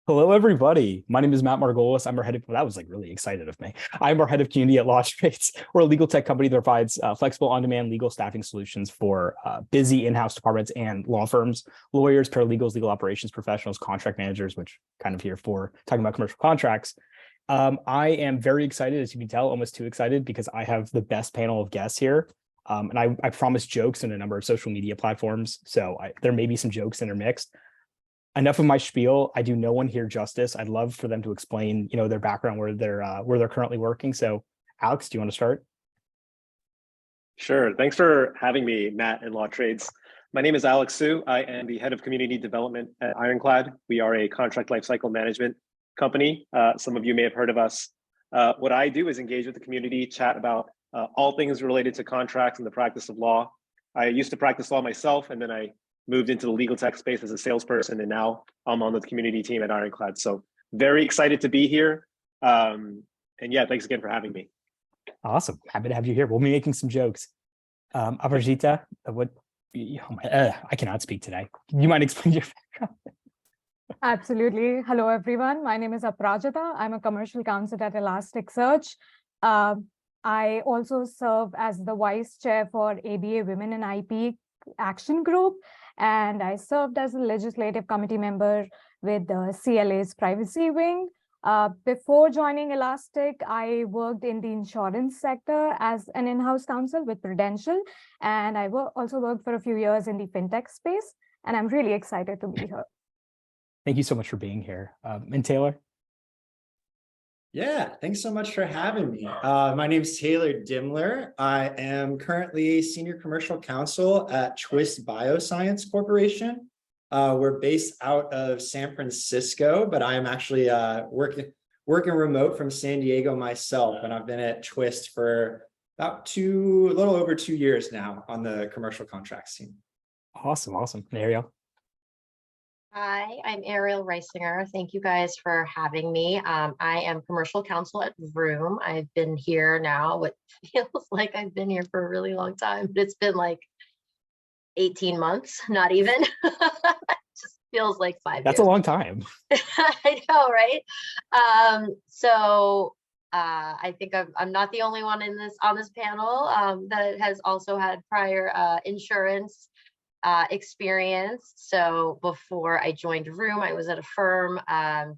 Hello, everybody. My name is Matt Margolis. I'm our head of, well, that was like really excited of me. I'm our head of community at Lawtrades. We're a legal tech company that provides flexible on-demand legal staffing solutions for busy in-house departments and law firms, lawyers, paralegals, legal operations professionals, contract managers, which kind of here for talking about commercial contracts. I am very excited, as you can tell, almost too excited because I have the best panel of guests here. And I promised jokes in a number of social media platforms. So there may be some jokes intermixed. Enough of my spiel. I do no one here justice. I'd love for them to explain, their background, where they're currently working. So, Alex, do you want to start? Sure. Thanks for having me, Matt and Lawtrades. My name is Alex Su. I am the head of community development at Ironclad. We are a contract lifecycle management company. Some of you may have heard of us. What I do is engage with the community, chat about all things related to contracts and the practice of law. I used to practice law myself, and then I moved into the legal tech space as a salesperson, and now I'm on the community team at Ironclad. So very excited to be here. And yeah, thanks again for having me. Awesome. Happy to have you here. We'll be making some jokes. Aparajita, I cannot speak today. You might explain your background? Absolutely. Hello, everyone. My name is Aprajita. I'm a commercial counsel at Elasticsearch. I also serve as the vice chair for ABA Women in IP Action Group, and I served as a legislative committee member with the CLA's privacy wing. Before joining Elastic, I worked in the insurance sector as an in-house counsel with Prudential, and I also worked for a few years in the fintech space, and I'm really excited to be here. Thank you so much for being here. And Taylor? Yeah, thanks so much for having me. My name is Taylor Dimler. I am currently senior commercial counsel at Twist Bioscience Corporation. We're based out of San Francisco, but I am actually working remote from San Diego myself, and I've been at Twist for about a little over 2 years now on the commercial contracts team. Awesome. Ariel? Hi, I'm Ariel Reisinger. Thank you guys for having me. I am commercial counsel at Vroom. I've been here now, what feels like I've been here for a really long time, but it's been like 18 months, not even. It just feels like 5 years. That's a long time. I know, right? I think I'm not the only one on this panel that has also had prior insurance experience. So before I joined Vroom, I was at a firm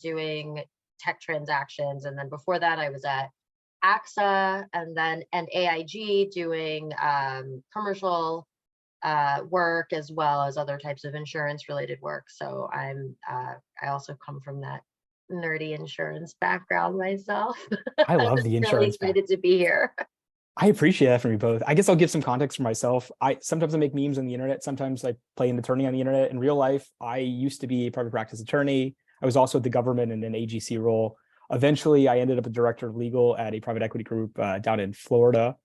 doing tech transactions, and then before that, I was at AXA and AIG doing commercial work as well as other types of insurance related work. So I also come from that nerdy insurance background myself. I love the insurance. Really excited to be here. I appreciate that from you both. I guess I'll give some context for myself. Sometimes I make memes on the internet. Sometimes I play an attorney on the internet. In real life, I used to be a private practice attorney. I was also at the government in an AGC role. Eventually, I ended up a director of legal at a private equity group down in Florida.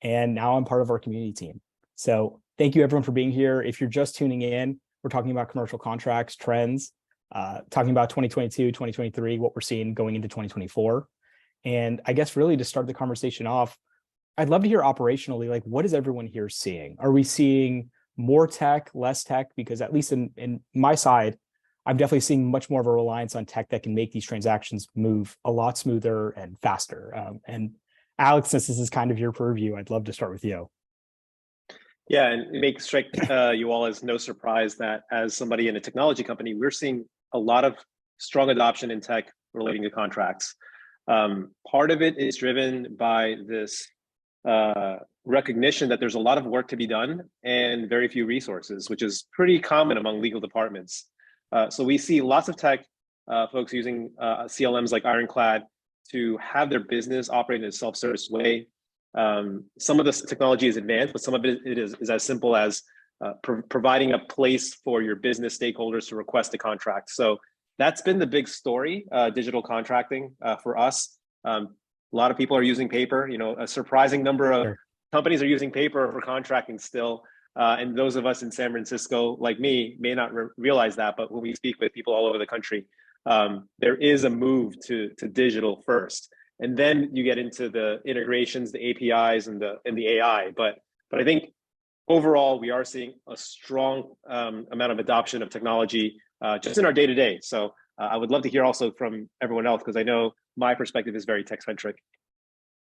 And now I'm part of our community team. So thank you everyone for being here. If you're just tuning in, we're talking about commercial contracts, trends, talking about 2022, 2023, what we're seeing going into 2024. And I guess really to start the conversation off, I'd love to hear operationally, like, what is everyone here seeing? Are we seeing more tech, less tech? Because at least in my side, I'm definitely seeing much more of a reliance on tech that can make these transactions move a lot smoother and faster. And Alex, since this is kind of your purview, I'd love to start with you. Yeah, and it may strike you all as no surprise that as somebody in a technology company, we're seeing a lot of strong adoption in tech relating to contracts. Part of it is driven by this recognition that there's a lot of work to be done and very few resources, which is pretty common among legal departments. So we see lots of tech folks using CLMs like Ironclad to have their business operate in a self-service way. Some of this technology is advanced, but some of it is as simple as providing a place for your business stakeholders to request a contract. So that's been the big story, digital contracting for us. A lot of people are using paper. A surprising number of companies are using paper for contracting still. And those of us in San Francisco, like me, may not realize that. But when we speak with people all over the country, there is a move to digital first. And then you get into the integrations, the APIs, and the AI. But I think overall, we are seeing a strong amount of adoption of technology just in our day-to-day. So I would love to hear also from everyone else, because I know my perspective is very tech-centric.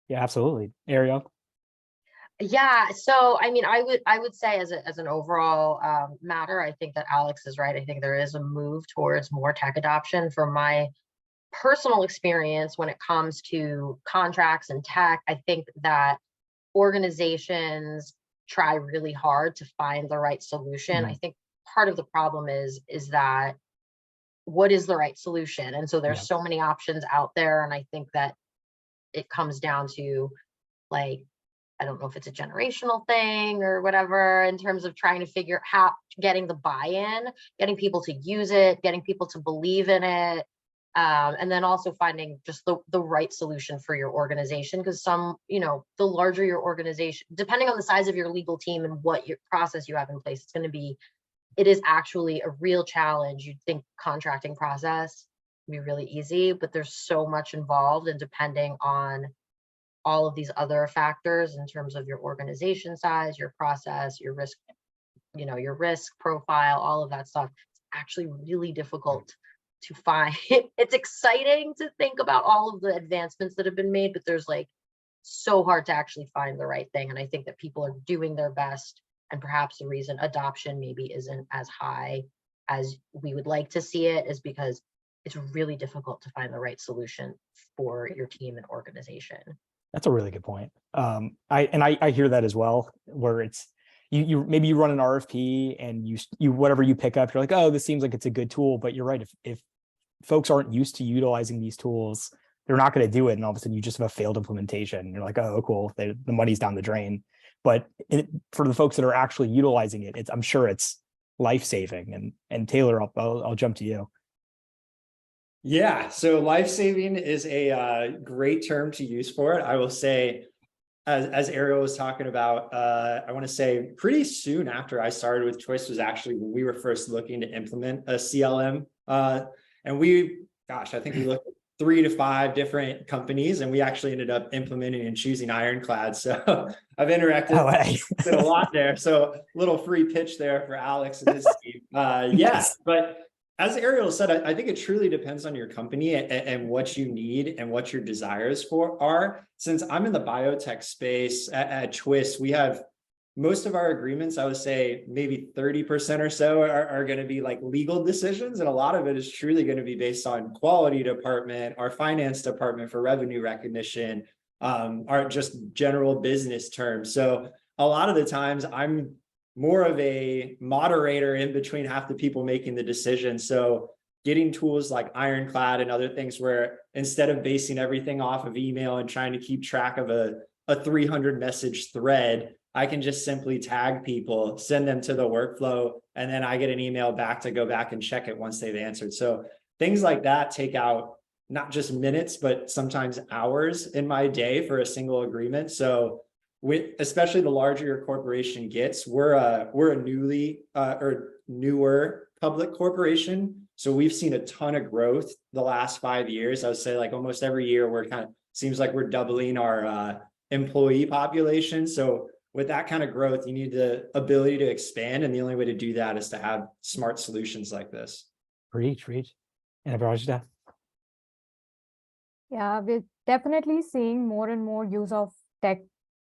Yeah, absolutely. Ariel? Yeah, so I mean, I would say as an overall matter, I think that Alex is right. I think there is a move towards more tech adoption. From my personal experience when it comes to contracts and tech, I think that organizations try really hard to find the right solution. I think part of the problem is that what is the right solution? And so there's so many options out there, and I think that it comes down to, like, I don't know if it's a generational thing or whatever, in terms of trying to figure how getting the buy-in, getting people to use it, getting people to believe in it. And then also finding just the right solution for your organization. Because some, you know, the larger your organization, depending on the size of your legal team and what your process you have in place, it is actually a real challenge. You'd think contracting process would be really easy, but there's so much involved, and depending on all of these other factors in terms of your organization size, your process, your risk, you know, your risk profile, all of that stuff, it's actually really difficult to find. It's exciting to think about all of the advancements that have been made, but there's like so hard to actually find the right thing. And I think that people are doing their best, and perhaps the reason adoption maybe isn't as high as we would like to see it is because it's really difficult to find the right solution for your team and organization. That's a really good point. I hear that as well, where it's you maybe you run an RFP and you whatever you pick up, you're like, oh, this seems like it's a good tool, but you're right. If folks aren't used to utilizing these tools, they're not going to do it, and all of a sudden you just have a failed implementation. You're like, oh, cool, the money's down the drain. But for the folks that are actually utilizing it, I'm sure it's life-saving. And Taylor, I'll jump to you. Yeah, so life-saving is a great term to use for it. I will say, as Ariel was talking about, I want to say pretty soon after I started with Choice was actually when we were first looking to implement a CLM. And I think we looked at 3 to 5 different companies, and we actually ended up implementing and choosing Ironclad. So I've interacted with a lot there. So little free pitch there for Alex and his team. Yes. But as Ariel said, I think it truly depends on your company and what you need and what your desires are. Since I'm in the biotech space at Twist, we have most of our agreements, I would say maybe 30% or so are going to be like legal decisions. And a lot of it is truly going to be based on quality department, our finance department for revenue recognition, our just general business terms. So a lot of the times I'm more of a moderator in between half the people making the decision. So getting tools like Ironclad and other things where instead of basing everything off of email and trying to keep track of a 300 message thread, I can just simply tag people, send them to the workflow, and then I get an email back to go back and check it once they've answered. So things like that take out not just minutes, but sometimes hours in my day for a single agreement. So especially the larger your corporation gets, we're a newer public corporation. So we've seen a ton of growth the last 5 years. I would say like almost every year seems like we're doubling our employee population. So with that kind of growth, you need the ability to expand. And the only way to do that is to have smart solutions like this. Reach. And Abrajita? Yeah, we're definitely seeing more and more use of tech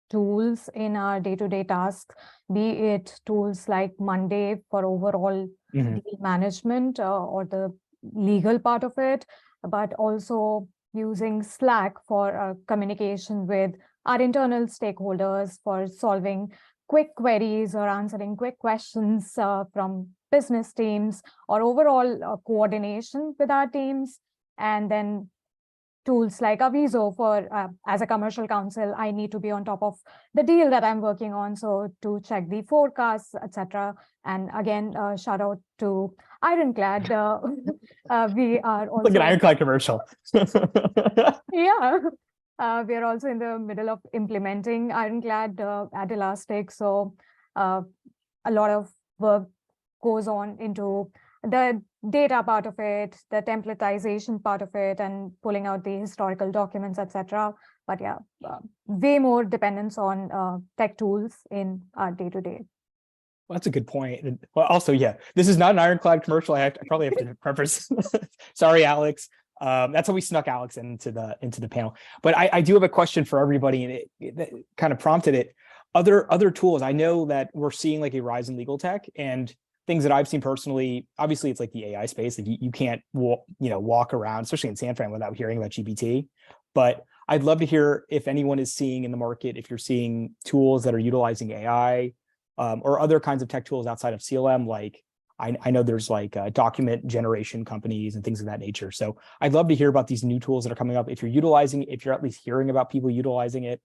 tools in our day-to-day tasks, be it tools like Monday for overall deal management or the legal part of it, but also using Slack for communication with our internal stakeholders for solving quick queries or answering quick questions from business teams, or overall coordination with our teams. And then tools like Aviso for, as a commercial counsel, I need to be on top of the deal that I'm working on. So to check the forecasts, etc. And again, shout out to Ironclad. We are also like an Ironclad commercial. Yeah. We are also in the middle of implementing Ironclad at Elastic. So a lot of work goes on into the data part of it, the templatization part of it, and pulling out the historical documents, etc. But yeah, way more dependence on tech tools in our day-to-day. Well, that's a good point. And well, also, yeah, this is not an Ironclad commercial. I probably have to preface. Sorry, Alex. That's how we snuck Alex into the panel. But I do have a question for everybody, and it kind of prompted it. Other tools. I know that we're seeing like a rise in legal tech, and things that I've seen personally. Obviously, it's like the AI space. Like you can't walk around, especially in San Fran, without hearing about GPT. But I'd love to hear if anyone is seeing in the market, if you're seeing tools that are utilizing AI. Or other kinds of tech tools outside of CLM, like I know there's like document generation companies and things of that nature. So I'd love to hear about these new tools that are coming up. If you're utilizing, if you're at least hearing about people utilizing it,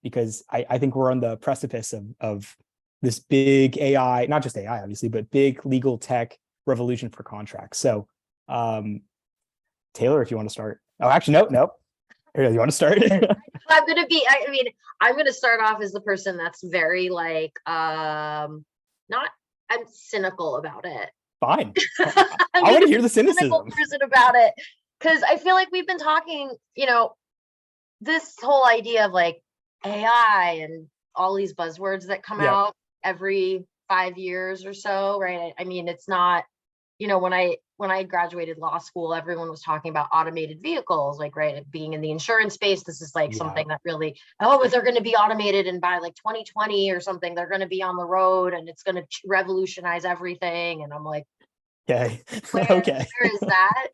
because I think we're on the precipice of this big AI, not just AI, obviously, but big legal tech revolution for contracts. So Taylor, if you want to start. Oh, actually, no. You want to start? I'm gonna start off as the person that's very like I'm cynical about it. Fine. I want to hear the cynicism. Person about it, because I feel like we've been talking, this whole idea of like AI and all these buzzwords that come out every 5 years or so, right? I mean, it's not, when I graduated law school, everyone was talking about automated vehicles, like, right, being in the insurance space. This is like something that really, they're going to be automated, and by like 2020 or something, they're going to be on the road and it's going to revolutionize everything. And I'm like, okay, where is that?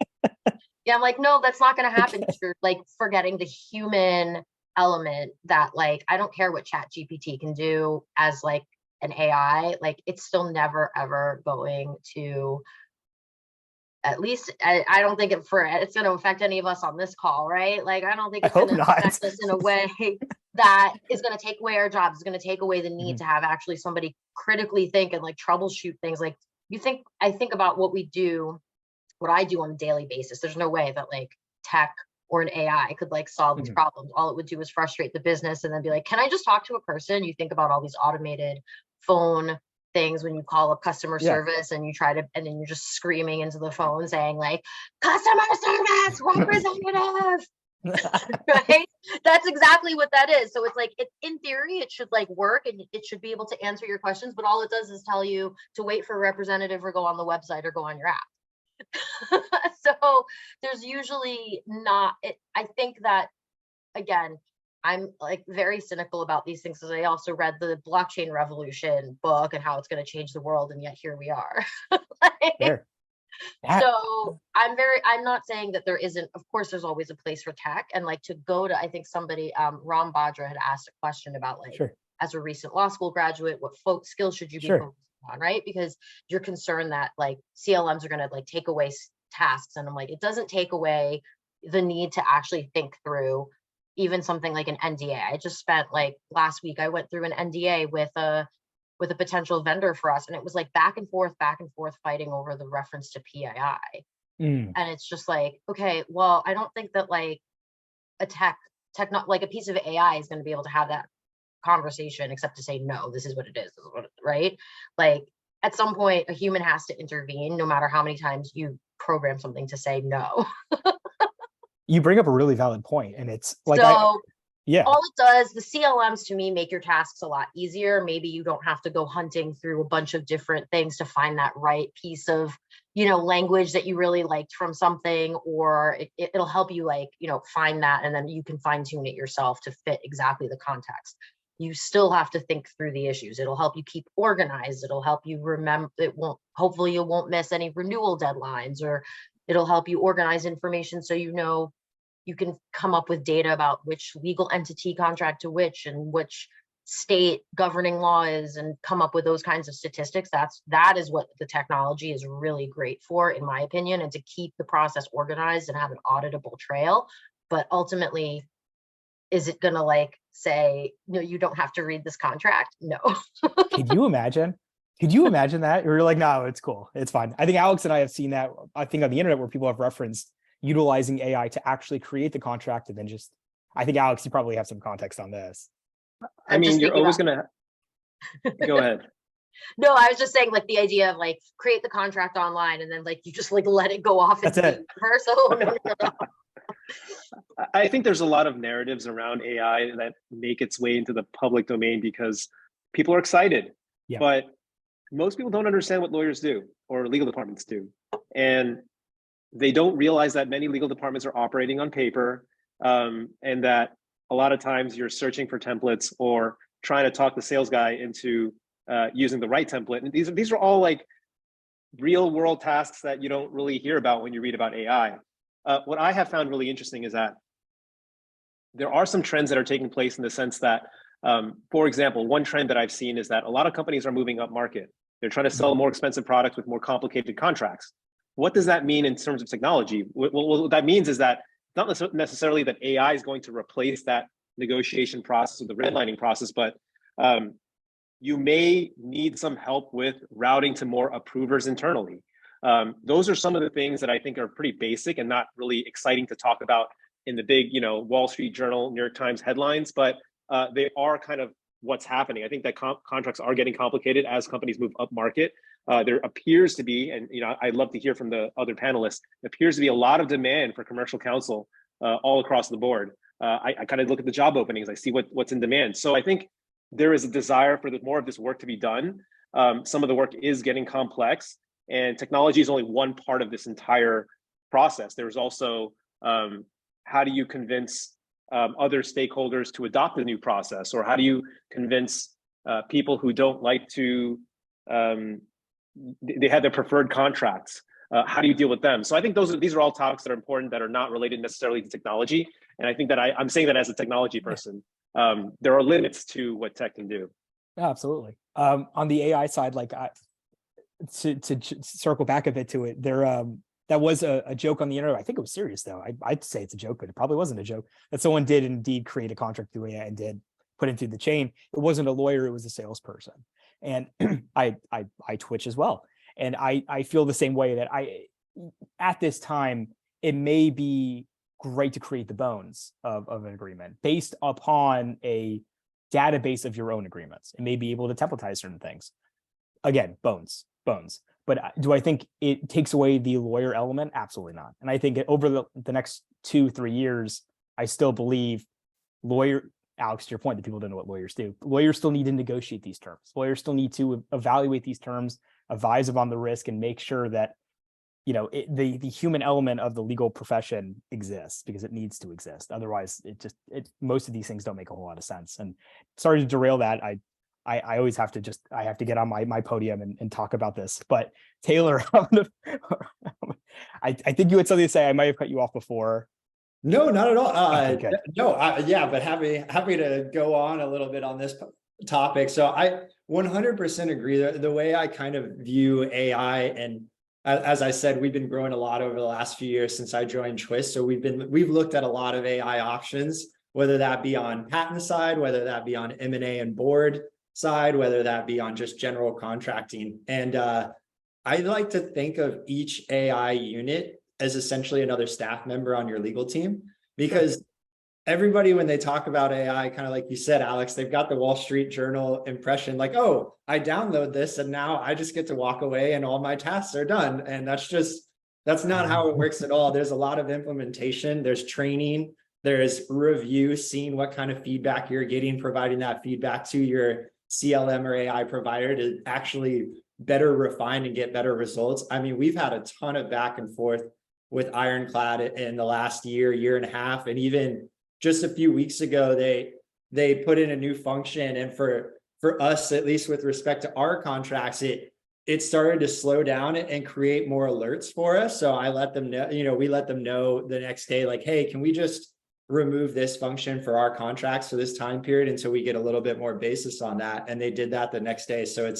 Yeah, I'm like, no, that's not going to happen. Okay. You're like forgetting the human element that, like, I don't care what Chat GPT can do as like an AI, like it's still never ever going to, at least I don't think it's going to affect any of us on this call, right? Like, I don't think it's going to affect us in a way that is going to take away our jobs. It's going to take away the need to have actually somebody critically think and like troubleshoot things. Like I think about what I do on a daily basis. There's no way that like tech or an AI could like solve these problems. All it would do is frustrate the business and then be like, can I just talk to a person? You think about all these automated phone things when you call up customer service and you try to, and then you're just screaming into the phone saying like, customer service representative, right? That's exactly what that is. So it's like, in theory, it should like work and it should be able to answer your questions, but all it does is tell you to wait for a representative or go on the website or go on your app. So there's usually not, I think that, again, I'm like very cynical about these things because I also read the blockchain revolution book and how it's going to change the world. And yet here we are. So I'm not saying that there isn't, of course, there's always a place for tech, and like to go to, I think somebody, Ram Badra had asked a question about like, as a recent law school graduate, what skills should you be focusing on, right? Because you're concerned that like CLMs are going to like take away tasks. And I'm like, it doesn't take away the need to actually think through even something like an NDA. I just spent like last week, I went through an NDA with a potential vendor for us. And it was like back and forth fighting over the reference to PII. And it's just like, okay, well, I don't think that like like a piece of AI is going to be able to have that conversation except to say, no, this is what it is, right? Like at some point, a human has to intervene no matter how many times you program something to say no. You bring up a really valid point, and it's like, all it does, the CLMs to me make your tasks a lot easier. Maybe you don't have to go hunting through a bunch of different things to find that right piece of, language that you really liked from something, or it'll help you like, find that, and then you can fine tune it yourself to fit exactly the context. You still have to think through the issues. It'll help you keep organized. It'll help you remember, hopefully you won't miss any renewal deadlines, or it'll help you organize information so you can come up with data about which legal entity contract to which and which state governing law is, and come up with those kinds of statistics. That is what the technology is really great for, in my opinion, and to keep the process organized and have an auditable trail. But ultimately, is it gonna like say, no, you don't have to read this contract? No. Could you imagine that? You're like, no, it's cool, it's fine. I think Alex and I have seen that, I think, on the internet, where people have referenced utilizing AI to actually create the contract, and then just, I think, Alex, you probably have some context on this. I mean, you're always gonna go ahead. No, I was just saying, like, the idea of like create the contract online and then like you just like let it go off into the universe. Oh, no. I think there's a lot of narratives around AI that make its way into the public domain because people are excited. But most people don't understand what lawyers do or legal departments do. And they don't realize that many legal departments are operating on paper, and that a lot of times you're searching for templates or trying to talk the sales guy into using the right template. And these are all like real world tasks that you don't really hear about when you read about AI. What I have found really interesting is that there are some trends that are taking place in the sense that, for example, one trend that I've seen is that a lot of companies are moving up market. They're trying to sell more expensive products with more complicated contracts. What does that mean in terms of technology? What that means is that it's not necessarily that AI is going to replace that negotiation process or the redlining process, but you may need some help with routing to more approvers internally. Those are some of the things that I think are pretty basic and not really exciting to talk about in the big, Wall Street Journal, New York Times headlines, but they are kind of what's happening. I think that contracts are getting complicated as companies move up market. There appears to be, and I'd love to hear from the other panelists, there appears to be a lot of demand for commercial counsel all across the board. I kind of look at the job openings, I see what's in demand. So I think there is a desire for more of this work to be done. Some of the work is getting complex, and technology is only one part of this entire process. There's also how do you convince other stakeholders to adopt the new process, or how do you convince people who don't like to, they have their preferred contracts. How do you deal with them? So I think these are all topics that are important that are not related necessarily to technology. And I think that I'm saying that as a technology person, there are limits to what tech can do. Yeah, absolutely. On the AI side, like to circle back a bit to it, that was a joke on the internet. I think it was serious though. I'd say it's a joke, but it probably wasn't a joke, that someone did indeed create a contract through AI and did put it through the chain. It wasn't a lawyer, it was a salesperson. And I twitch as well. And I feel the same way, that at this time, it may be great to create the bones of an agreement based upon a database of your own agreements. It may be able to templatize certain things. Again, bones. But do I think it takes away the lawyer element? Absolutely not. And I think over the next 2-3 years, I still believe Alex, to your point, that people don't know what lawyers do. Lawyers still need to negotiate these terms. Lawyers still need to evaluate these terms, advise them on the risk, and make sure that the human element of the legal profession exists, because it needs to exist. Otherwise, most of these things don't make a whole lot of sense. And sorry to derail that. I always have to get on my podium and talk about this. But Taylor, I think you had something to say. I might have cut you off before. No, not at all. Okay, But happy to go on a little bit on this topic. So I 100% agree. The way I kind of view AI, and as I said, we've been growing a lot over the last few years since I joined Twist. So we've looked at a lot of AI options, whether that be on patent side, whether that be on M&A and board side, whether that be on just general contracting. And I like to think of each AI unit as essentially another staff member on your legal team, because everybody, when they talk about AI, kind of like you said, Alex, they've got the Wall Street Journal impression, like, oh, I download this and now I just get to walk away and all my tasks are done. And that's not how it works at all. There's a lot of implementation, there's training, there's review, seeing what kind of feedback you're getting, providing that feedback to your CLM or AI provider to actually better refine and get better results. I mean, we've had a ton of back and forth with Ironclad in the last year and a half. And even just a few weeks ago, they put in a new function. And for us, at least with respect to our contracts, it started to slow down and create more alerts for us. So I let them know, we let them know the next day, like, hey, can we just remove this function for our contracts for this time period until we get a little bit more basis on that? And they did that the next day. So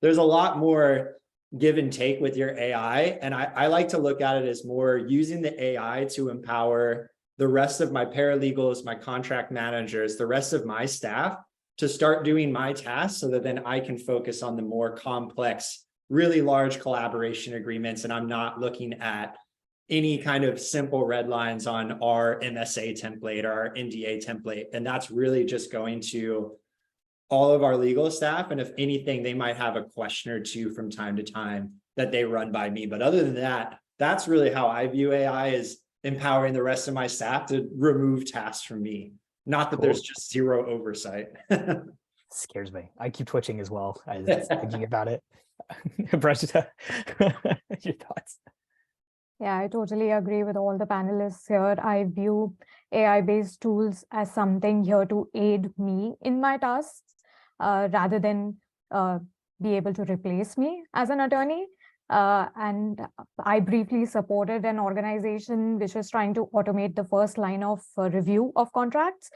there's a lot more give and take with your AI. And I like to look at it as more using the AI to empower the rest of my paralegals, my contract managers, the rest of my staff to start doing my tasks, so that then I can focus on the more complex, really large collaboration agreements. And I'm not looking at any kind of simple red lines on our MSA template or our NDA template. And that's really just going to all of our legal staff. And if anything, they might have a question or two from time to time that they run by me. But other than that, that's really how I view AI, is empowering the rest of my staff to remove tasks from me. Not that there's just zero oversight. Scares me. I keep twitching as well as thinking about it. Prashita, your thoughts? Yeah, I totally agree with all the panelists here. I view AI-based tools as something here to aid me in my tasks, rather than be able to replace me as an attorney. And I briefly supported an organization which was trying to automate the first line of review of contracts.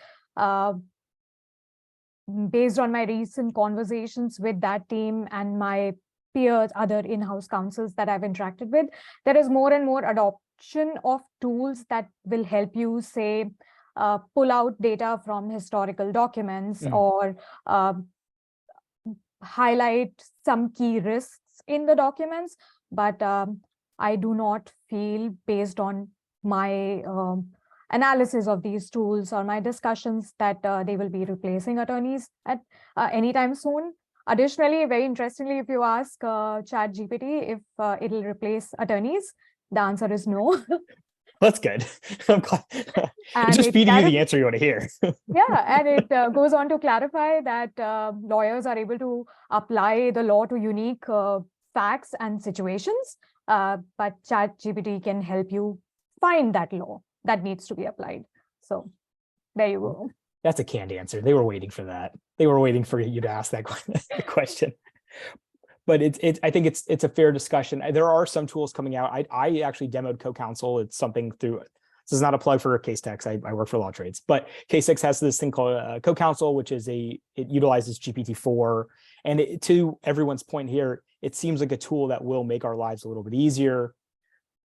Based on my recent conversations with that team and my peers, other in-house counsels that I've interacted with, there is more and more adoption of tools that will help you, say, pull out data from historical documents or highlight some key risks in the documents. But I do not feel, based on my analysis of these tools or my discussions, that they will be replacing attorneys at anytime soon. Additionally, very interestingly, if you ask ChatGPT if it'll replace attorneys, the answer is no. That's good. I'm glad. It's just it feeding you the answer you want to hear. Yeah, and it goes on to clarify that lawyers are able to apply the law to unique facts and situations, but ChatGPT can help you find that law that needs to be applied. So there you go. That's a canned answer. They were waiting for that. They were waiting for you to ask that question. But I think it's a fair discussion. There are some tools coming out. I actually demoed CoCounsel. It's something through. This is not a plug for Casetext. I work for Lawtrades, but Casetext has this thing called CoCounsel, which is it utilizes GPT-4. And to everyone's point here, it seems like a tool that will make our lives a little bit easier.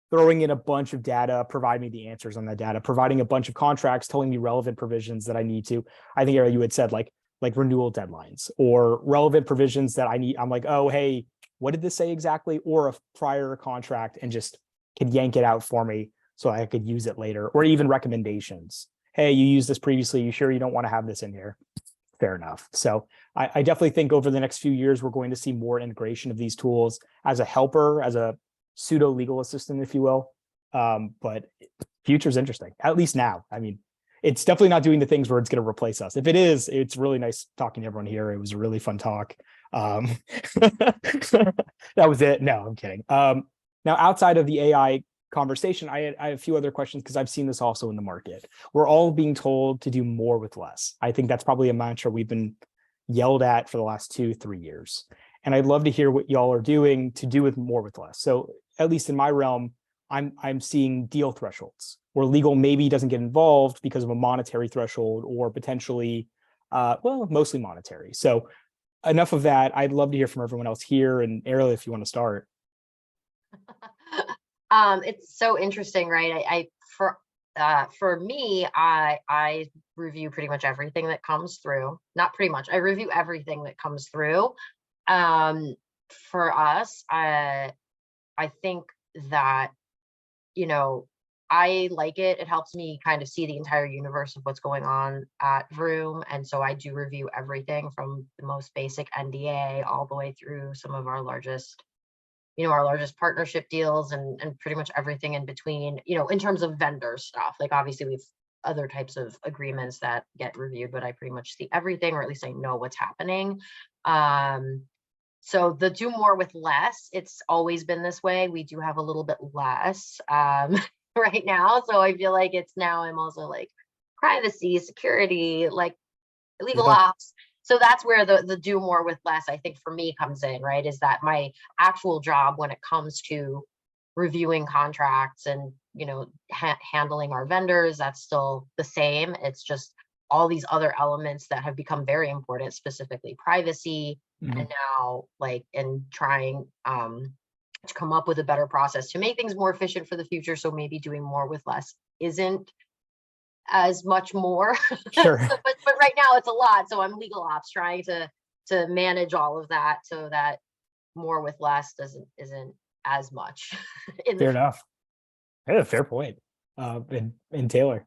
Throwing in a bunch of data, provide me the answers on that data, providing a bunch of contracts, telling me relevant provisions that I need to. I think you had said like renewal deadlines or relevant provisions that I need. I'm like, oh, hey, what did this say exactly? Or a prior contract, and just could yank it out for me so I could use it later. Or even recommendations. Hey, you used this previously. You sure you don't want to have this in here? Fair enough. So I definitely think over the next few years, we're going to see more integration of these tools as a helper, as a pseudo legal assistant, if you will. But future's interesting, at least now. I mean, it's definitely not doing the things where it's going to replace us. If it is, it's really nice talking to everyone here. It was a really fun talk. That was it. No, I'm kidding. Now, outside of the AI conversation, I have a few other questions because I've seen this also in the market. We're all being told to do more with less. I think that's probably a mantra we've been yelled at for the last 2-3 years. And I'd love to hear what y'all are doing to do with more with less. So at least in my realm, I'm seeing deal thresholds where legal maybe doesn't get involved because of a monetary threshold, or potentially, well, mostly monetary. So enough of that. I'd love to hear from everyone else here. And Ariel, if you want to start. It's so interesting, right? For me, I review pretty much everything that comes through. Not pretty much. I review everything that comes through. For us, I think that, I like it. It helps me kind of see the entire universe of what's going on at Vroom. And so I do review everything from the most basic NDA all the way through some of our largest partnership deals and pretty much everything in between, in terms of vendor stuff. Like, obviously we've other types of agreements that get reviewed, but I pretty much see everything, or at least I know what's happening. So the do more with less, it's always been this way. We do have a little bit less right now. So I feel like I'm also like privacy, security, like legal ops. So that's where the do more with less, I think, for me comes in, right? Is that my actual job when it comes to reviewing contracts and, handling our vendors, that's still the same. It's just all these other elements that have become very important, specifically privacy, and now trying to come up with a better process to make things more efficient for the future. So maybe doing more with less isn't as much more. Sure. but right now it's a lot. So I'm legal ops trying to manage all of that so that more with less isn't as much. Fair enough. Yeah, fair point. And Taylor.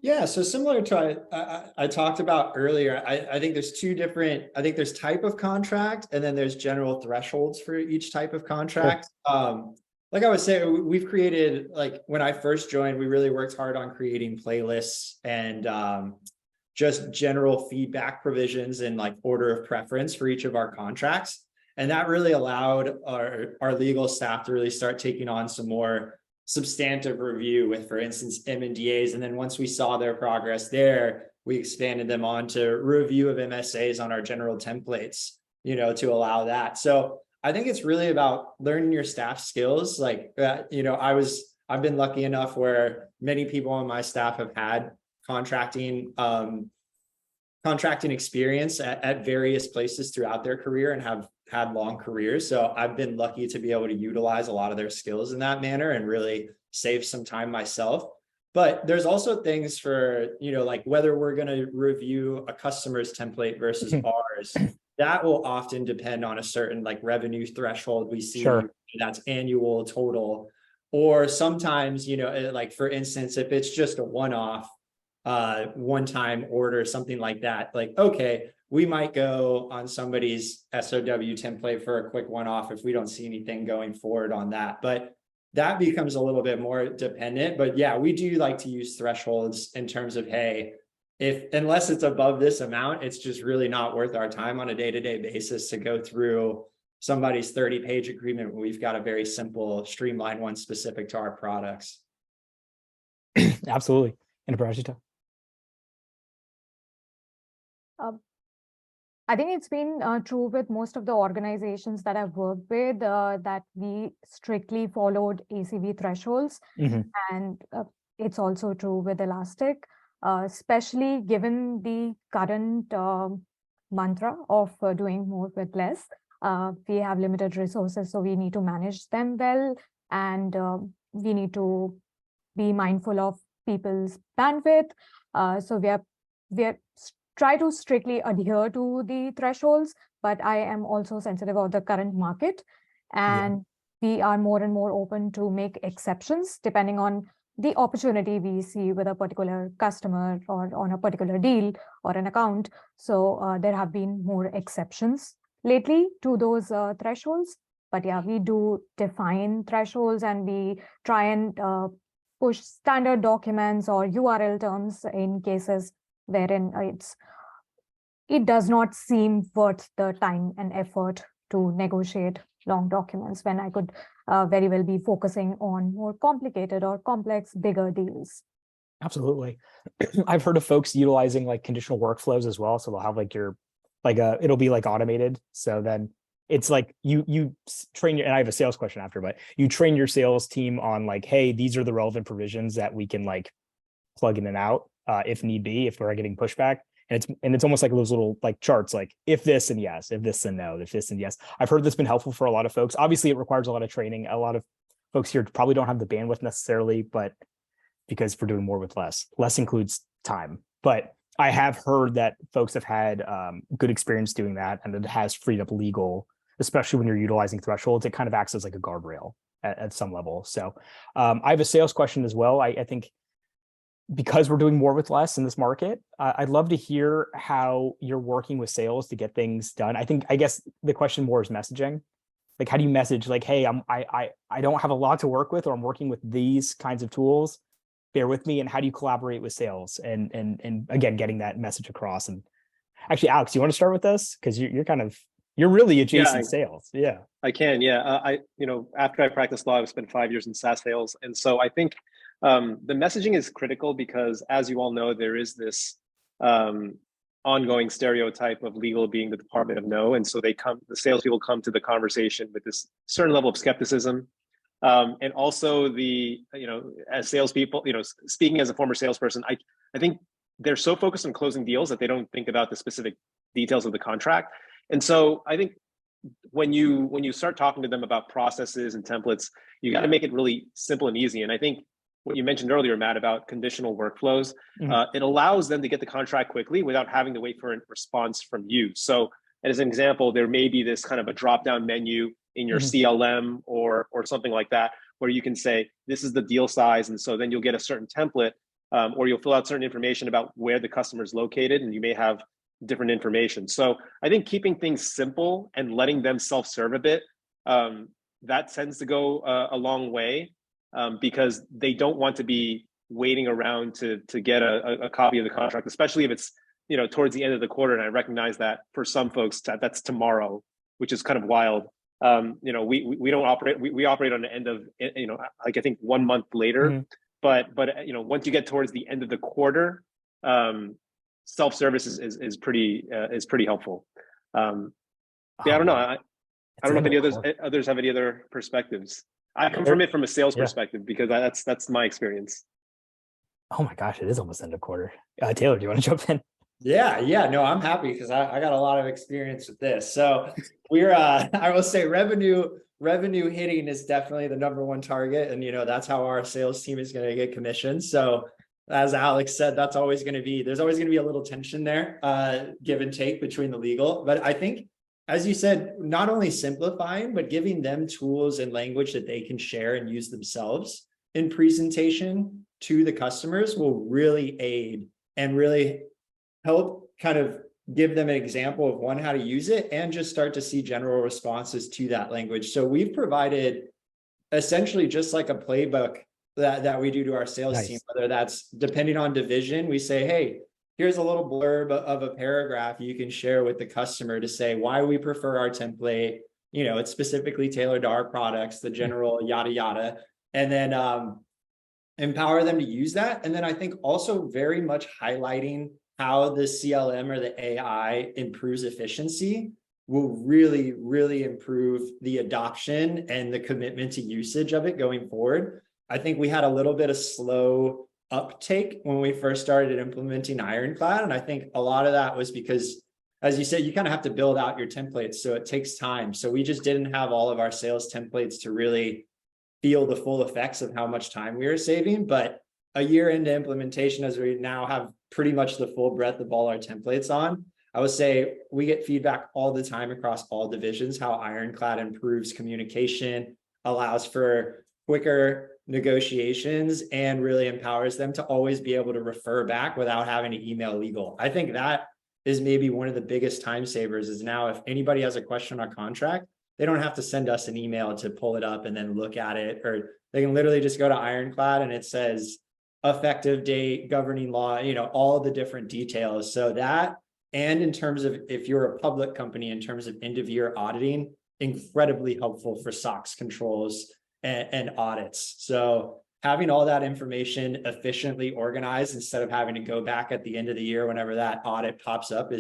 Yeah, so similar to I talked about earlier, I think there's two different, I think there's type of contract, and then there's general thresholds for each type of contract. Sure. Like I was saying, we've created, like when I first joined, we really worked hard on creating playlists and just general feedback provisions and like order of preference for each of our contracts. And that really allowed our legal staff to really start taking on some more substantive review with, for instance, M&DAs. And then once we saw their progress there, we expanded them on to review of MSAs on our general templates, to allow that. So I think it's really about learning your staff skills. Like, I've been lucky enough where many people on my staff have had contracting experience at various places throughout their career and have had long careers. So I've been lucky to be able to utilize a lot of their skills in that manner and really save some time myself. But there's also things for, like whether we're going to review a customer's template versus ours, that will often depend on a certain like revenue threshold we see. Sure. That's annual total. Or sometimes, like for instance, if it's just a one-off, one-time order, something like that, like, okay, we might go on somebody's SOW template for a quick one-off if we don't see anything going forward on that. But that becomes a little bit more dependent. But yeah, we do like to use thresholds in terms of, hey, unless it's above this amount, it's just really not worth our time on a day-to-day basis to go through somebody's 30-page agreement when we've got a very simple, streamlined one specific to our products. Absolutely. And Aparajita? I think it's been true with most of the organizations that I've worked with that we strictly followed ACV thresholds. And it's also true with Elastic, especially given the current mantra of doing more with less. We have limited resources, so we need to manage them well. And we need to be mindful of people's bandwidth. So we are try to strictly adhere to the thresholds, but I am also sensitive of the current market. And we are more and more open to make exceptions depending on the opportunity we see with a particular customer or on a particular deal or an account. So there have been more exceptions lately to those thresholds. But yeah, we do define thresholds and we try and push standard documents or URL terms in cases wherein it does not seem worth the time and effort to negotiate long documents when I could very well be focusing on more complicated or complex, bigger deals. Absolutely. I've heard of folks utilizing like conditional workflows as well. So they'll have like it'll be like automated. So then it's like you train and I have a sales question after, but you train your sales team on like, hey, these are the relevant provisions that we can like plug in and out if need be, if we're getting pushback. And it's almost like those little like charts, like if this and yes, if this and no, if this and yes. I've heard that's been helpful for a lot of folks. Obviously, it requires a lot of training. A lot of folks here probably don't have the bandwidth necessarily, but because we're doing more with less. Less includes time. But I have heard that folks have had good experience doing that, and it has freed up legal, especially when you're utilizing thresholds. It kind of acts as like a guardrail at some level. So I have a sales question as well. I think because we're doing more with less in this market, I'd love to hear how you're working with sales to get things done. I guess the question more is messaging. Like, how do you message like, hey, I don't have a lot to work with, or I'm working with these kinds of tools. Bear with me. And how do you collaborate with sales and again, getting that message across? And actually, Alex, you want to start with this? Because you're really adjacent sales. Yeah, I can. Yeah. After I practiced law, I spent 5 years in SaaS sales. And so I think the messaging is critical because, as you all know, there is this ongoing stereotype of legal being the department of no. And so the salespeople come to the conversation with this certain level of skepticism. And also as salespeople, speaking as a former salesperson, I think they're so focused on closing deals that they don't think about the specific details of the contract. And so I think when you start talking to them about processes and templates, you got to make it really simple and easy. And I think what you mentioned earlier, Matt, about conditional workflows, it allows them to get the contract quickly without having to wait for a response from you. So as an example, there may be this kind of a drop-down menu in your CLM or something like that, where you can say, this is the deal size. And so then you'll get a certain template or you'll fill out certain information about where the customer is located, and you may have different information. So I think keeping things simple and letting them self-serve a bit, that tends to go a long way. Because they don't want to be waiting around to get a copy of the contract, especially if it's towards the end of the quarter, and I recognize that for some folks that's tomorrow, which is kind of wild. We don't operate. We operate on the end of like I think 1 month later. Mm-hmm. But once you get towards the end of the quarter, self-service is pretty helpful. Yeah, I don't know. I don't know if any others have any other perspectives. I come from it from a sales perspective because that's my experience. Oh my gosh, it is almost end of quarter. Taylor, do you want to jump in? Yeah, no, I'm happy because I got a lot of experience with this. So we're I will say revenue hitting is definitely the #1 target, and that's how our sales team is going to get commission. So as Alex said, there's always going to be a little tension there, give and take between the legal. But I think, as you said, not only simplifying, but giving them tools and language that they can share and use themselves in presentation to the customers will really aid and really help kind of give them an example of how to use it, and just start to see general responses to that language. So we've provided essentially just like a playbook that we do to our sales team, whether that's depending on division. We say, hey, here's a little blurb of a paragraph you can share with the customer to say why we prefer our template. It's specifically tailored to our products, the general yada yada, and then empower them to use that. And then I think also very much highlighting how the CLM or the AI improves efficiency will really, really improve the adoption and the commitment to usage of it going forward. I think we had a little bit of slow uptake when we first started implementing Ironclad. And I think a lot of that was because, as you said, you kind of have to build out your templates. So it takes time. So we just didn't have all of our sales templates to really feel the full effects of how much time we were saving. But a year into implementation, as we now have pretty much the full breadth of all our templates on, I would say we get feedback all the time across all divisions, how Ironclad improves communication, allows for quicker negotiations, and really empowers them to always be able to refer back without having to email legal. I think that is maybe one of the biggest time savers. Is now if anybody has a question on a contract, they don't have to send us an email to pull it up and then look at it, or they can literally just go to Ironclad and it says effective date, governing law, all the different details. So that, and in terms of if you're a public company, in terms of end of year auditing, incredibly helpful for SOX controls and audits. So having all that information efficiently organized instead of having to go back at the end of the year whenever that audit pops up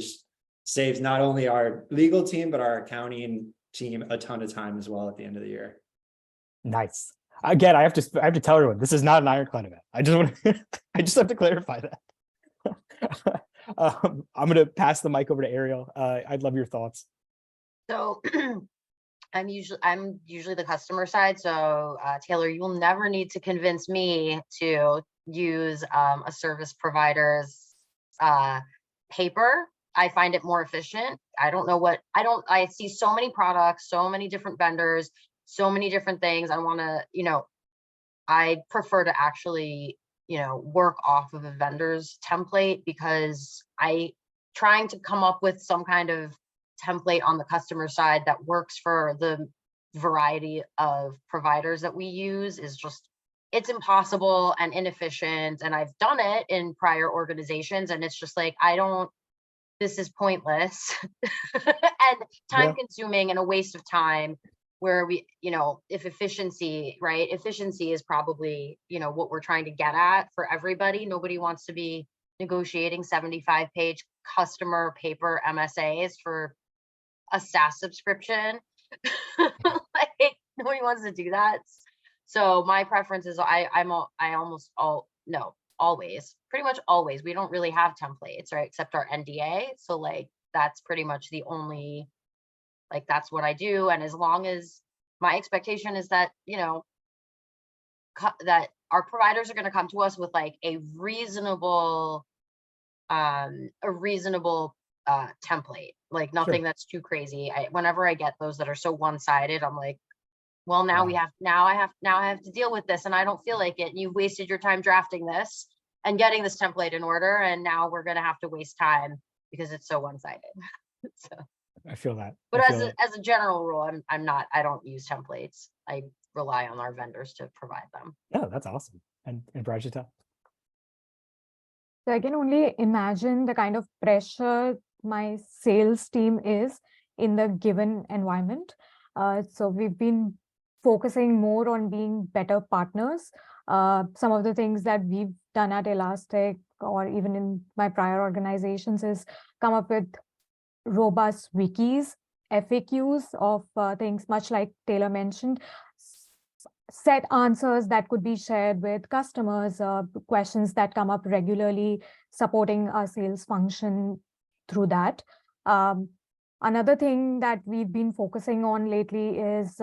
saves not only our legal team, but our accounting team a ton of time as well at the end of the year. Nice. Again, I have to tell everyone, this is not an Ironclad event. I just have to clarify that. I'm going to pass the mic over to Ariel. I'd love your thoughts. So I'm usually the customer side. So Taylor, you will never need to convince me to use a service provider's paper. I find it more efficient. I see so many products, so many different vendors, so many different things. I prefer to actually, work off of a vendor's template, because trying to come up with some kind of template on the customer side that works for the variety of providers that we use is it's impossible and inefficient. And I've done it in prior organizations, and it's just like, this is pointless and time consuming and a waste of time, where if efficiency is probably, what we're trying to get at for everybody. Nobody wants to be negotiating 75-page customer paper MSAs for a SaaS subscription. Nobody wants to do that. So my preference is pretty much always, we don't really have templates, right? Except our NDA. So that's pretty much the only, that's what I do. And as long as my expectation is that, that our providers are going to come to us with a reasonable template, nothing that's too crazy. Whenever I get those that are so one-sided, I'm like, well, now I have to deal with this, and I don't feel like it. You've wasted your time drafting this and getting this template in order, and now we're going to have to waste time because it's so one-sided. So I feel that. But as a general rule, I don't use templates. I rely on our vendors to provide them. Yeah, that's awesome. And Prajita? So I can only imagine the kind of pressure my sales team is in the given environment. So we've been focusing more on being better partners. Some of the things that we've done at Elastic or even in my prior organizations is come up with robust wikis, FAQs of things, much like Taylor mentioned, set answers that could be shared with customers, questions that come up regularly, supporting our sales function through that. Another thing that we've been focusing on lately is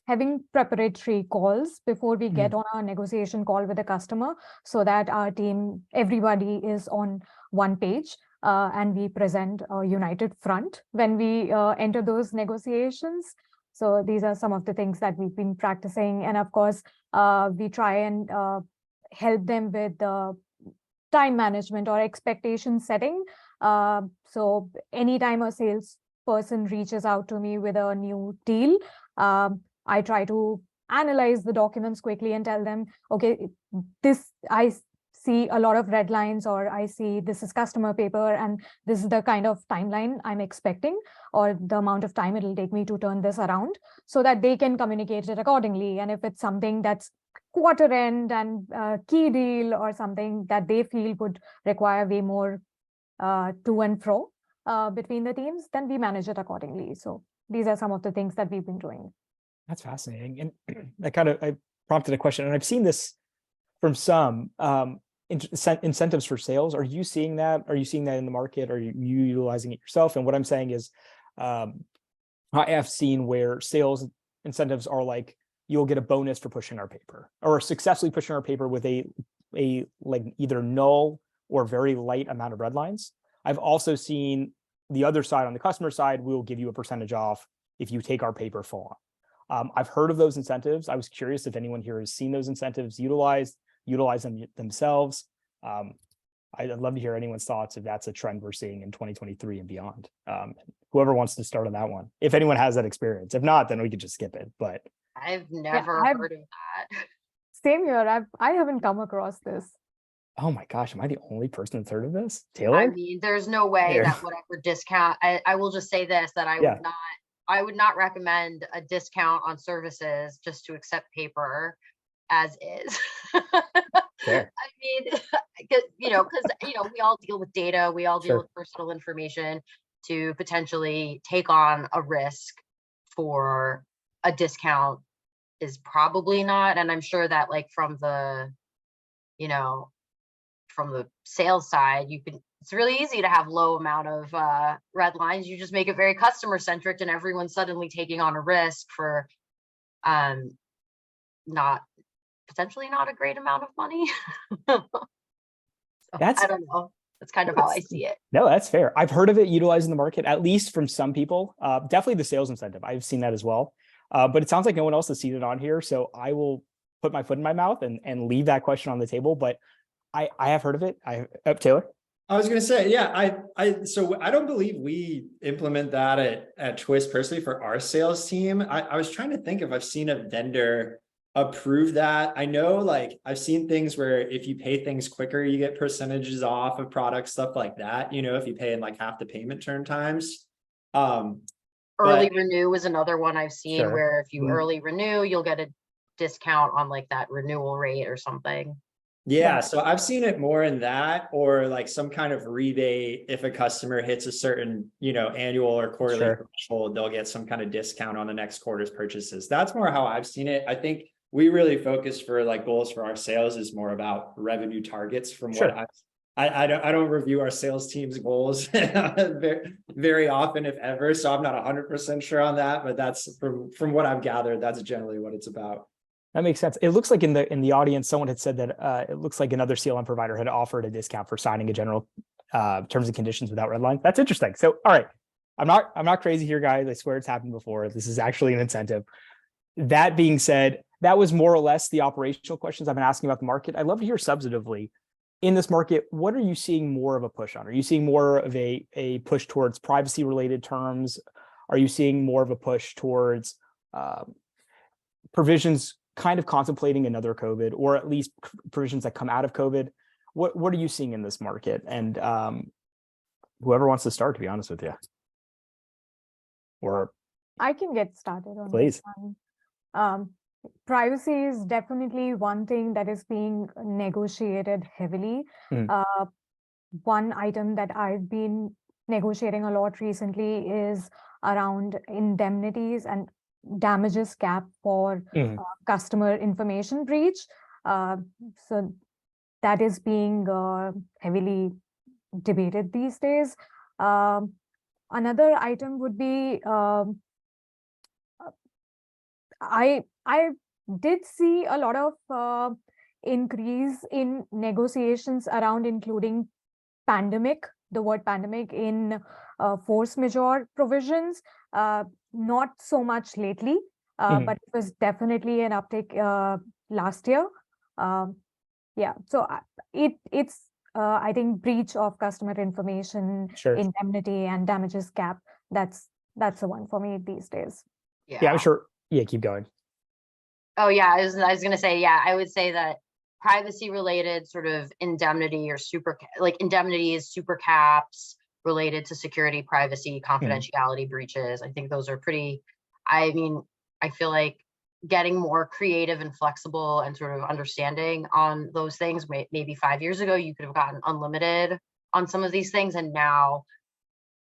having preparatory calls before we get on our negotiation call with the customer, so that our team, everybody is on one page and we present a united front when we enter those negotiations. So these are some of the things that we've been practicing. And of course, we try and help them with the time management or expectation setting. So anytime a salesperson reaches out to me with a new deal, I try to analyze the documents quickly and tell them, okay, this, I see a lot of red lines, or I see this is customer paper and this is the kind of timeline I'm expecting, or the amount of time it'll take me to turn this around, so that they can communicate it accordingly. And if it's something that's quarter end and key deal or something that they feel would require way more to and fro between the teams, then we manage it accordingly. So these are some of the things that we've been doing. That's fascinating. And I prompted a question, and I've seen this from some incentives for sales. Are you seeing that? Are you seeing that in the market? Are you utilizing it yourself? And what I'm saying is, I have seen where sales incentives are like, you'll get a bonus for pushing our paper, or successfully pushing our paper with a like either null or very light amount of red lines. I've also seen the other side, on the customer side, we'll give you a percentage off if you take our paper full on. I've heard of those incentives. I was curious if anyone here has seen those incentives utilize them themselves. I'd love to hear anyone's thoughts if that's a trend we're seeing in 2023 and beyond. Whoever wants to start on that one, if anyone has that experience. If not, then we could just skip it. But I've never heard of that. Same here. I haven't come across this. oh my gosh, am I the only person that's heard of this? Taylor? I mean, there's no way that whatever discount, I will just say this, that I would not recommend a discount on services just to accept paper as is. Fair. I mean, because we all deal with data, we all deal with personal information. To potentially take on a risk for a discount is probably not. And I'm sure that, like, from the sales side, it's really easy to have low amount of red lines. You just make it very customer centric, and everyone's suddenly taking on a risk for potentially not a great amount of money. So, I don't know. That's kind of how I see it. No, that's fair. I've heard of it utilized in the market, at least from some people. Definitely the sales incentive. I've seen that as well. But it sounds like no one else has seen it on here. So I will put my foot in my mouth and leave that question on the table. But I have heard of it. Taylor? I was going to say, yeah, so I don't believe we implement that at Twist personally for our sales team. I was trying to think if I've seen a vendor approve that. I know, like, I've seen things where if you pay things quicker, you get percentages off of products, stuff like that. If you pay in like half the payment turn times. Early renew is another one I've seen, where if you early renew, you'll get a discount on like that renewal rate or something. Yeah, so I've seen it more in that, or like some kind of rebate. If a customer hits a certain, annual or quarterly threshold, they'll get some kind of discount on the next quarter's purchases. That's more how I've seen it. I think we really focus for like goals for our sales is more about revenue targets from what I don't review our sales team's goals very, very often, if ever. So I'm not 100% sure on that, but that's from what I've gathered, that's generally what it's about. That makes sense. It looks like in the audience, someone had said that it looks like another CLM provider had offered a discount for signing a general terms and conditions without red line. That's interesting. So, all right, I'm not crazy here, guys. I swear it's happened before. This is actually an incentive. That being said, that was more or less the operational questions I've been asking about the market. I'd love to hear substantively, in this market, what are you seeing more of a push on? Are you seeing more of a push towards privacy related terms? Are you seeing more of a push towards provisions kind of contemplating another COVID, or at least provisions that come out of COVID? what are you seeing in this market? And whoever wants to start, to be honest with you, or I can get started on please. this one. Privacy is definitely one thing that is being negotiated heavily. One item that I've been negotiating a lot recently is around indemnities and damages cap for customer information breach. So that is being heavily debated these days. Another item would be I did see a lot of increase in negotiations around including the word pandemic in force majeure provisions. Not so much lately, but it was definitely an uptick last year. Yeah, so it's I think breach of customer information, Sure. indemnity, and damages cap. That's the one for me these days. Yeah, I'm sure. Yeah, keep going. Oh yeah, I was going to say, yeah, I would say that privacy related sort of indemnity or indemnity is super caps related to security, privacy, confidentiality breaches. I think those are pretty, I mean, I feel like getting more creative and flexible and sort of understanding on those things. Maybe 5 years ago, you could have gotten unlimited on some of these things. And now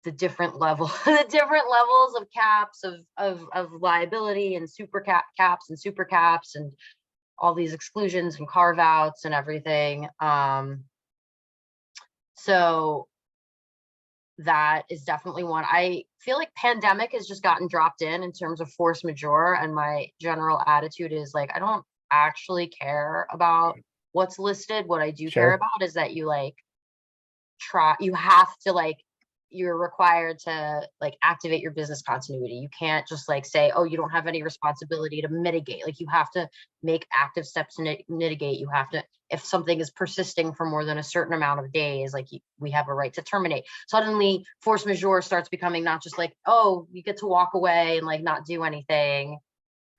the different levels of caps of liability and caps and super caps and all these exclusions and carve outs and everything. So that is definitely one. I feel like pandemic has just gotten dropped in terms of force majeure. And my general attitude is like, I don't actually care about what's listed. What I do care about is that you have to you're required to activate your business continuity. You can't just say, oh, you don't have any responsibility to mitigate. You have to make active steps to mitigate. You have to, if something is persisting for more than a certain amount of days, we have a right to terminate. Suddenly force majeure starts becoming not just oh, you get to walk away and not do anything.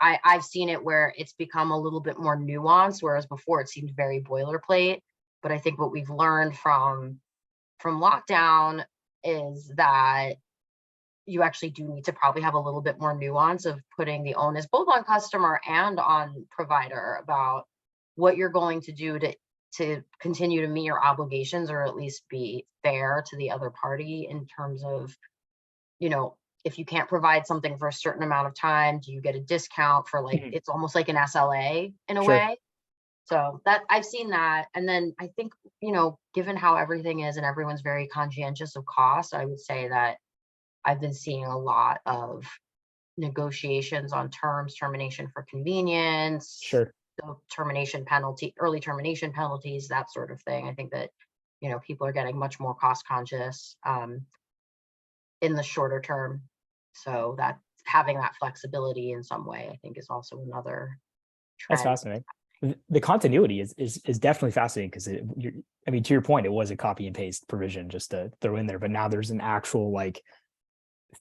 I've seen it where it's become a little bit more nuanced, whereas before it seemed very boilerplate. But I think what we've learned from lockdown is that you actually do need to probably have a little bit more nuance of putting the onus both on customer and on provider about what you're going to do to continue to meet your obligations, or at least be fair to the other party in terms of, if you can't provide something for a certain amount of time, do you get a discount for it's almost like an SLA in a way. So that I've seen that. And then I think, given how everything is and everyone's very conscientious of cost, I would say that I've been seeing a lot of negotiations on terms, termination for convenience, the termination penalty, early termination penalties, that sort of thing. I think that, people are getting much more cost conscious in the shorter term. So that having that flexibility in some way, I think, is also another trend. That's fascinating. The continuity is definitely fascinating because to your point, it was a copy and paste provision just to throw in there, but now there's an actual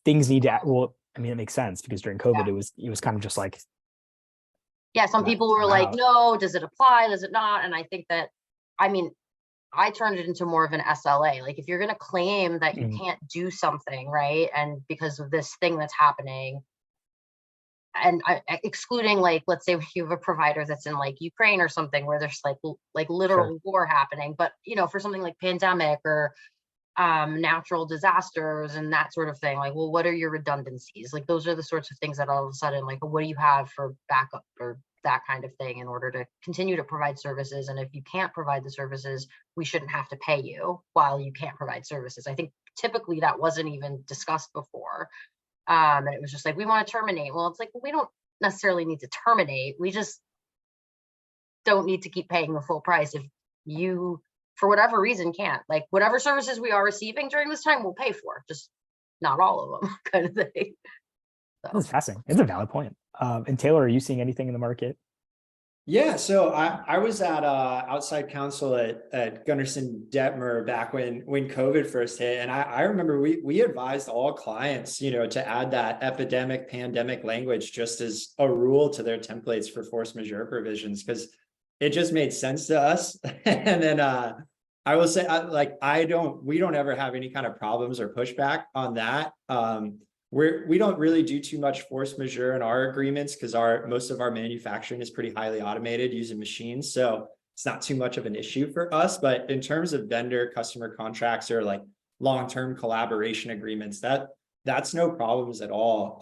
things need to. Well, it makes sense because during COVID it was kind of just some people were no, does it apply? Does it not? And I think that I turned it into more of an SLA. If you're going to claim that you can't do something, right, and because of this thing that's happening. And excluding let's say you have a provider that's in Ukraine or something where there's literal war happening, but for something like pandemic or natural disasters and that sort of thing, well, what are your redundancies? Those are the sorts of things that all of a sudden what do you have for backup or that kind of thing in order to continue to provide services? And if you can't provide the services, we shouldn't have to pay you while you can't provide services. I think typically that wasn't even discussed before. And it was just we want to terminate. Well, it's we don't necessarily need to terminate. We just don't need to keep paying the full price if you, for whatever reason, can't. Whatever services we are receiving during this time, we'll pay for, just not all of them, kind of thing. So. That's fascinating. It's a valid point. And Taylor, are you seeing anything in the market? Yeah, so I was at outside counsel at Gunderson Detmer back when COVID first hit, and I remember we advised all clients, to add that epidemic, pandemic language just as a rule to their templates for force majeure provisions because it just made sense to us. And then I will say, we don't ever have any kind of problems or pushback on that. We don't really do too much force majeure in our agreements because most of our manufacturing is pretty highly automated using machines. So it's not too much of an issue for us. But in terms of vendor customer contracts or like long-term collaboration agreements, that's no problems at all.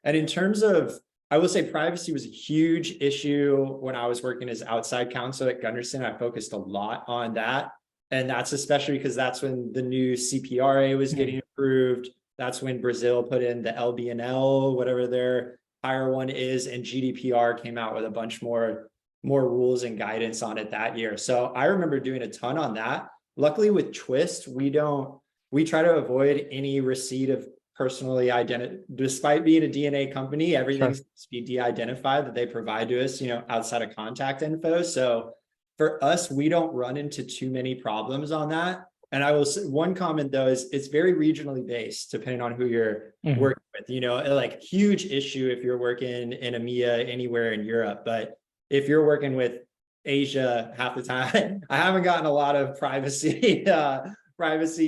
And in terms of, I will say privacy was a huge issue when I was working as outside counsel at Gunderson. I focused a lot on that. And that's especially because that's when the new CPRA was getting approved. That's when Brazil put in the LBNL, whatever their higher one is, and GDPR came out with a bunch more rules and guidance on it that year. So I remember doing a ton on that. Luckily with Twist, we try to avoid any receipt of personally identified, despite being a DNA company, everything's supposed to be de-identified that they provide to us, outside of contact info. So for us, we don't run into too many problems on that. And I will say one comment though is it's very regionally based depending on who you're working with, like huge issue if you're working in EMEA anywhere in Europe. But if you're working with Asia half the time, I haven't gotten a lot of privacy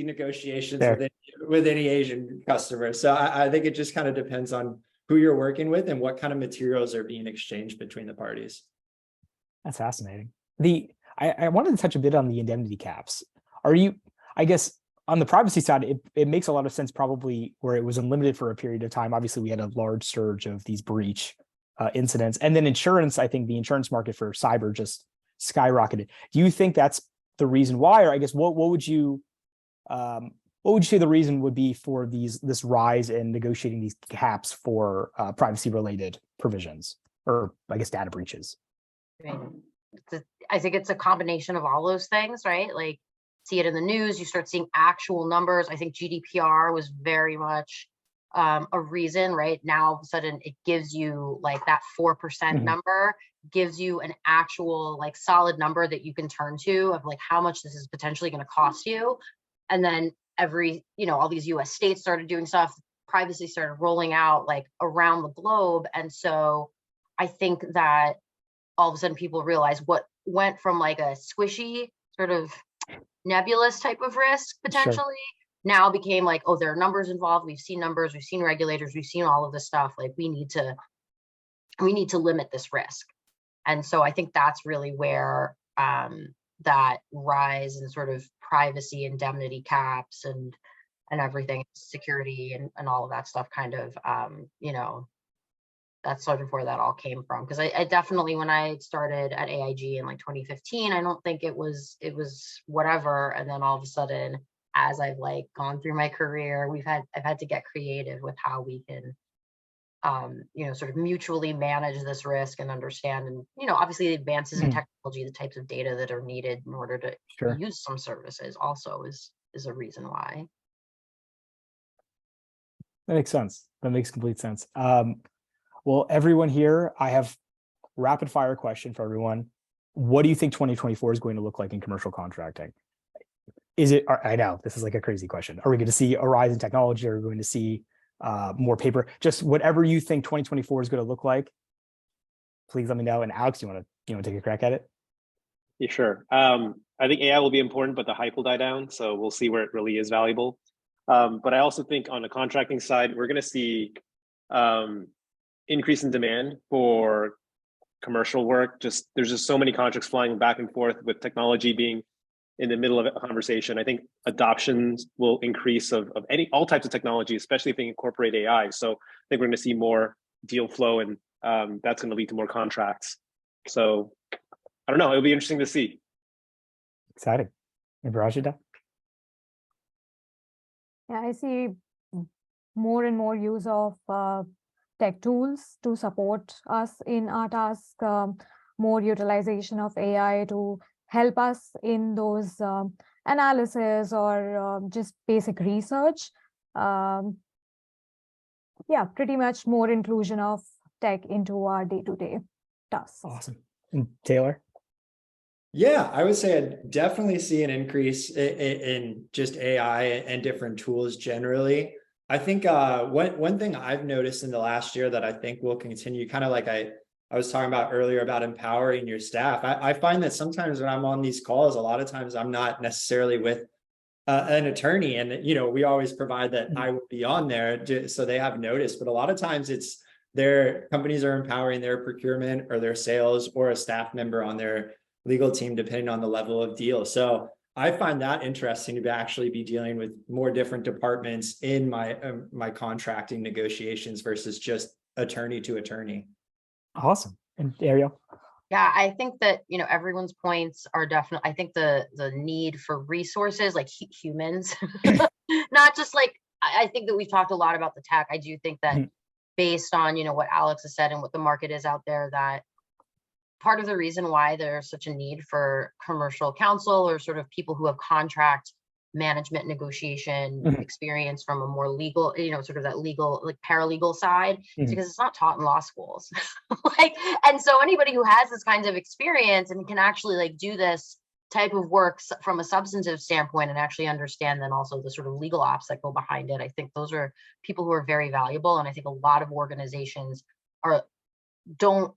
negotiations with any Asian customer. So I think it just kind of depends on who you're working with and what kind of materials are being exchanged between the parties. That's fascinating. I wanted to touch a bit on the indemnity caps. I guess on the privacy side, it makes a lot of sense probably where it was unlimited for a period of time. Obviously, we had a large surge of these breach incidents. And then insurance, I think the insurance market for cyber just skyrocketed. Do you think that's the reason why? Or I guess what would you say the reason would be for this rise in negotiating these caps for privacy related provisions, or I guess data breaches? I think it's a combination of all those things, right? Like, see it in the news, you start seeing actual numbers. I think GDPR was very much a reason, right? Now all of a sudden it gives you like that 4% number, gives you an actual like solid number that you can turn to of like how much this is potentially going to cost you. And then all these US states started doing stuff, privacy started rolling out like around the globe. And so I think that all of a sudden people realize what went from like a squishy sort of nebulous type of risk potentially now became like, oh, there are numbers involved. We've seen numbers, we've seen regulators, we've seen all of this stuff. Like we need to limit this risk. And so I think that's really where that rise in sort of privacy indemnity caps and everything, security and all of that stuff kind of, that's sort of where that all came from. Because I definitely, when I started at AIG in like 2015, I don't think it was whatever. And then all of a sudden, as I've like gone through my career, I've had to get creative with how we can, sort of mutually manage this risk and understand. And, obviously the advances in technology, the types of data that are needed in order to use some services also is a reason why. That makes sense. That makes complete sense. Well, everyone here, I have rapid fire question for everyone. What do you think 2024 is going to look like in commercial contracting? I know this is like a crazy question. Are we going to see a rise in technology? Are we going to see more paper? Just whatever you think 2024 is going to look like, please let me know. And Alex, you want to take a crack at it? Yeah, sure. I think AI will be important, but the hype will die down. So we'll see where it really is valuable. But I also think on the contracting side, we're going to see increase in demand for commercial work. There's just so many contracts flying back and forth with technology being in the middle of a conversation. I think adoptions will increase of all types of technology, especially if they incorporate AI. So I think we're going to see more deal flow, and that's going to lead to more contracts. So I don't know. It'll be interesting to see. Exciting. And Rajida? Yeah, I see more and more use of tech tools to support us in our task, more utilization of AI to help us in those analysis or just basic research. Pretty much more inclusion of tech into our day-to-day tasks. Awesome. And Taylor? Yeah, I would say I definitely see an increase in just AI and different tools generally. I think one thing I've noticed in the last year that I think will continue, kind of like I I was talking about earlier about empowering your staff. I find that sometimes when I'm on these calls, a lot of times I'm not necessarily with an attorney, and we always provide that I will be on there so they have notice. But a lot of times it's their companies are empowering their procurement or their sales or a staff member on their legal team, depending on the level of deal. So I find that interesting to actually be dealing with more different departments in my contracting negotiations versus just attorney to attorney. Awesome. And Ariel? Yeah, I think that, everyone's points are definitely, I think the need for resources, like humans, not just like, I think that we've talked a lot about the tech. I do think that based on, what Alex has said and what the market is out there, that part of the reason why there's such a need for commercial counsel or sort of people who have contract management negotiation experience from a more legal, sort of that legal, like paralegal side, because it's not taught in law schools. And so anybody who has this kind of experience and can actually like do this type of work from a substantive standpoint and actually understand then also the sort of legal ops that go behind it, I think those are people who are very valuable. And I think a lot of organizations don't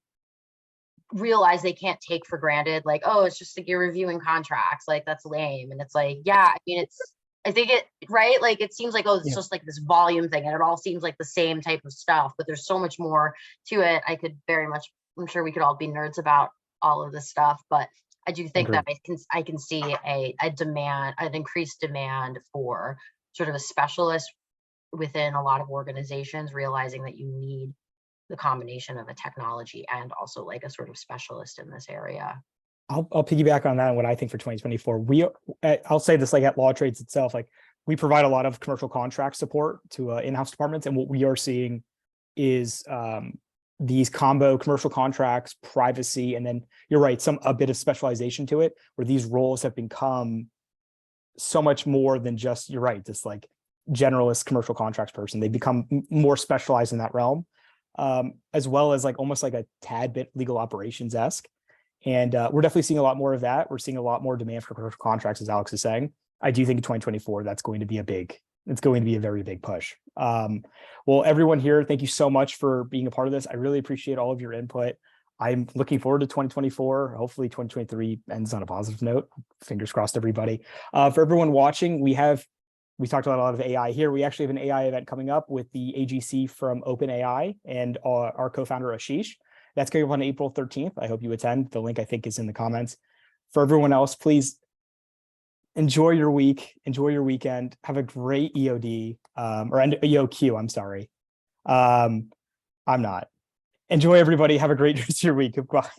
realize they can't take for granted, like, oh, it's just like you're reviewing contracts, like that's lame. And it's like, yeah, I mean, I think right, like it seems like, oh, it's just like this volume thing and it all seems like the same type of stuff, but there's so much more to it. I'm sure we could all be nerds about all of this stuff, but I do think that I can see an increased demand for sort of a specialist within a lot of organizations, realizing that you need the combination of a technology and also like a sort of specialist in this area. I'll piggyback on that and what I think for 2024. I'll say this, like at Lawtrades itself, like we provide a lot of commercial contract support to in-house departments, and what we are seeing is these combo commercial contracts, privacy, and then you're right, a bit of specialization to it, where these roles have become so much more than just, you're right, this like generalist commercial contracts person. They become more specialized in that realm. As well as like almost like a tad bit legal operations-esque. And we're definitely seeing a lot more of that. We're seeing a lot more demand for commercial contracts, as Alex is saying. I do think in 2024, it's going to be a very big push. Well, everyone here, thank you so much for being a part of this. I really appreciate all of your input. I'm looking forward to 2024. Hopefully 2023 ends on a positive note. Fingers crossed, everybody. For everyone watching, we talked about a lot of AI here. We actually have an AI event coming up with the AGC from OpenAI and our co-founder Ashish. That's going up on April 13th. I hope you attend. The link I think is in the comments. For everyone else, please enjoy your week, enjoy your weekend. Have a great EOD or EOQ. I'm sorry. I'm not. Enjoy, everybody. Have a great rest of your week. Goodbye.